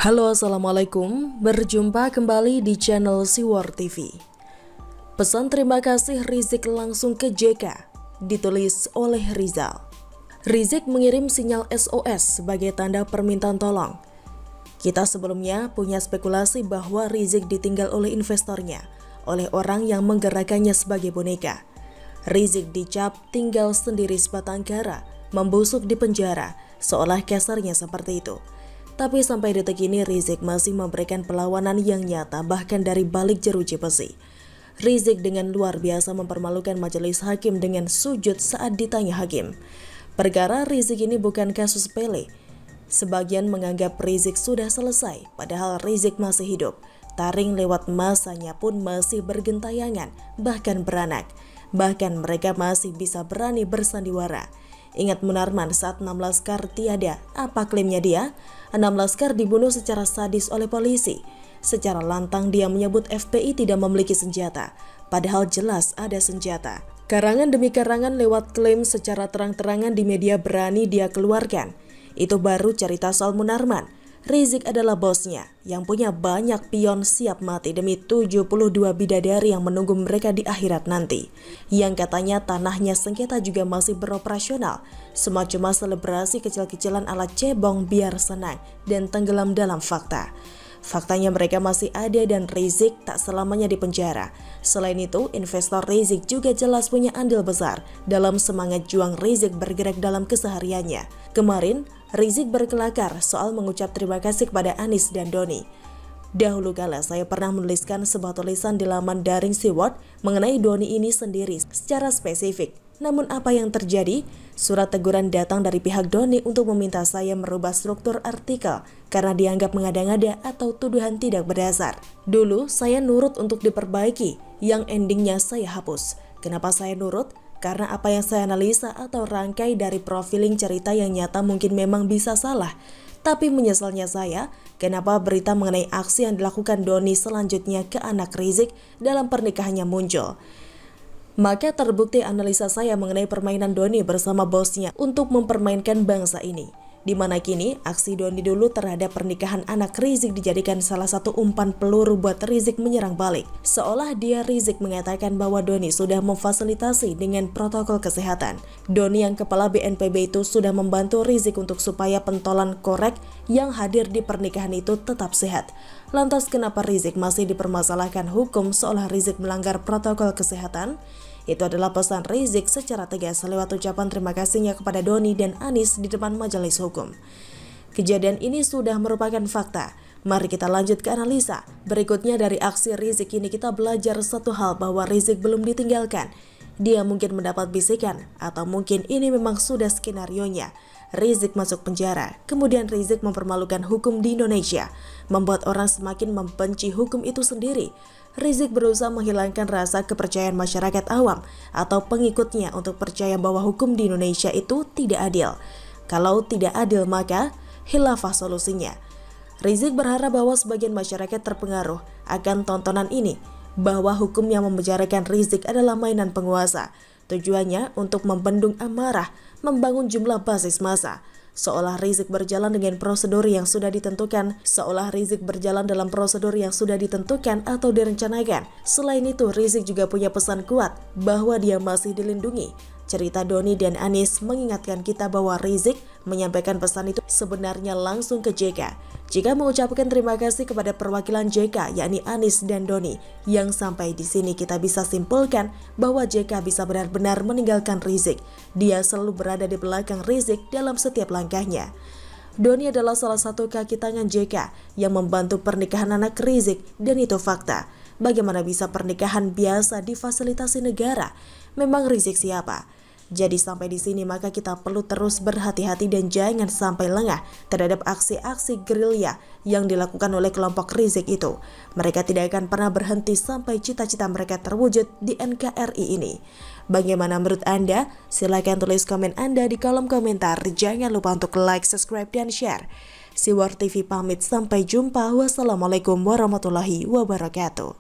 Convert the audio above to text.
Halo, Assalamualaikum. Berjumpa kembali di channel Siwar TV. Pesan terima kasih Rizik langsung ke JK, ditulis oleh Rizal. Rizik mengirim sinyal SOS sebagai tanda permintaan tolong. Kita sebelumnya punya spekulasi bahwa Rizik ditinggal oleh investornya, oleh orang yang menggerakkannya sebagai boneka. Rizik dicap tinggal sendiri sebatang kara, membusuk di penjara, seolah kasarnya seperti itu. Tapi sampai detik ini Rizik masih memberikan perlawanan yang nyata bahkan dari balik jeruji besi. Rizik dengan luar biasa mempermalukan majelis hakim dengan sujud saat ditanya hakim. Perkara Rizik ini bukan kasus sepele. Sebagian menganggap Rizik sudah selesai, padahal Rizik masih hidup. Taring lewat masanya pun masih bergentayangan, bahkan beranak. Bahkan mereka masih bisa berani bersandiwara. Ingat Munarman saat 6 laskar tiada, apa klaimnya dia? 6 laskar dibunuh secara sadis oleh polisi. Secara lantang dia menyebut FPI tidak memiliki senjata, padahal jelas ada senjata. Karangan demi karangan lewat klaim secara terang-terangan di media berani dia keluarkan. Itu baru cerita soal Munarman. Rizik adalah bosnya yang punya banyak pion siap mati demi 72 bidadari yang menunggu mereka di akhirat nanti. Yang katanya tanahnya sengketa juga masih beroperasional. Semua cuma selebrasi kecil-kecilan ala cebong biar senang dan tenggelam dalam fakta. Faktanya mereka masih ada dan Rizik tak selamanya di penjara. Selain itu, investor Rizik juga jelas punya andil besar dalam semangat juang Rizik bergerak dalam kesehariannya. Kemarin, Rizik berkelakar soal mengucap terima kasih kepada Anies dan Doni. Dahulu kala saya pernah menuliskan sebuah tulisan di laman daring Siwar mengenai Doni ini sendiri secara spesifik. Namun apa yang terjadi? Surat teguran datang dari pihak Doni untuk meminta saya merubah struktur artikel karena dianggap mengada-ngada atau tuduhan tidak berdasar. Dulu saya nurut untuk diperbaiki, yang endingnya saya hapus. Kenapa saya nurut? Karena apa yang saya analisa atau rangkai dari profiling cerita yang nyata mungkin memang bisa salah. Tapi menyesalnya saya, kenapa berita mengenai aksi yang dilakukan Doni selanjutnya ke anak Rizik dalam pernikahannya muncul. Maka terbukti analisa saya mengenai permainan Doni bersama bosnya untuk mempermainkan bangsa ini. Di mana kini aksi Doni dulu terhadap pernikahan anak Rizik dijadikan salah satu umpan peluru buat Rizik menyerang balik. Seolah dia Rizik mengatakan bahwa Doni sudah memfasilitasi dengan protokol kesehatan. Doni yang kepala BNPB itu sudah membantu Rizik untuk supaya pentolan korek yang hadir di pernikahan itu tetap sehat. Lantas kenapa Rizik masih dipermasalahkan hukum seolah Rizik melanggar protokol kesehatan? Itu adalah pesan Rizik secara tegas lewat ucapan terima kasihnya kepada Doni dan Anies di depan majelis hukum. Kejadian ini sudah merupakan fakta. Mari kita lanjut ke analisa. Berikutnya dari aksi Rizik ini kita belajar satu hal bahwa Rizik belum ditinggalkan. Dia mungkin mendapat bisikan atau mungkin ini memang sudah skenarionya. Rizik masuk penjara, kemudian Rizik mempermalukan hukum di Indonesia, membuat orang semakin membenci hukum itu sendiri. Rizik berusaha menghilangkan rasa kepercayaan masyarakat awam atau pengikutnya untuk percaya bahwa hukum di Indonesia itu tidak adil. Kalau tidak adil maka khilafah solusinya. Rizik berharap bahwa sebagian masyarakat terpengaruh akan tontonan ini, bahwa hukum yang memenjarakan Rizik adalah mainan penguasa. Tujuannya untuk membendung amarah, membangun jumlah basis massa. Seolah Rizik berjalan dengan prosedur yang sudah ditentukan, atau direncanakan. Selain itu, Rizik juga punya pesan kuat bahwa dia masih dilindungi. Cerita Doni dan Anies mengingatkan kita bahwa Rizik menyampaikan pesan itu sebenarnya langsung ke JK. Jika mengucapkan terima kasih kepada perwakilan JK, yakni Anies dan Doni, yang sampai di sini kita bisa simpulkan bahwa JK bisa benar-benar meninggalkan Rizik. Dia selalu berada di belakang Rizik dalam setiap langkahnya. Doni adalah salah satu kaki tangan JK yang membantu pernikahan anak Rizik, dan itu fakta. Bagaimana bisa pernikahan biasa difasilitasi negara? Memang Rizik siapa? Jadi sampai di sini maka kita perlu terus berhati-hati dan jangan sampai lengah terhadap aksi-aksi gerilya yang dilakukan oleh kelompok Rizik itu. Mereka tidak akan pernah berhenti sampai cita-cita mereka terwujud di NKRI ini. Bagaimana menurut Anda? Silahkan tulis komen Anda di kolom komentar. Jangan lupa untuk like, subscribe, dan share. Siwar TV pamit, sampai jumpa. Wassalamualaikum warahmatullahi wabarakatuh.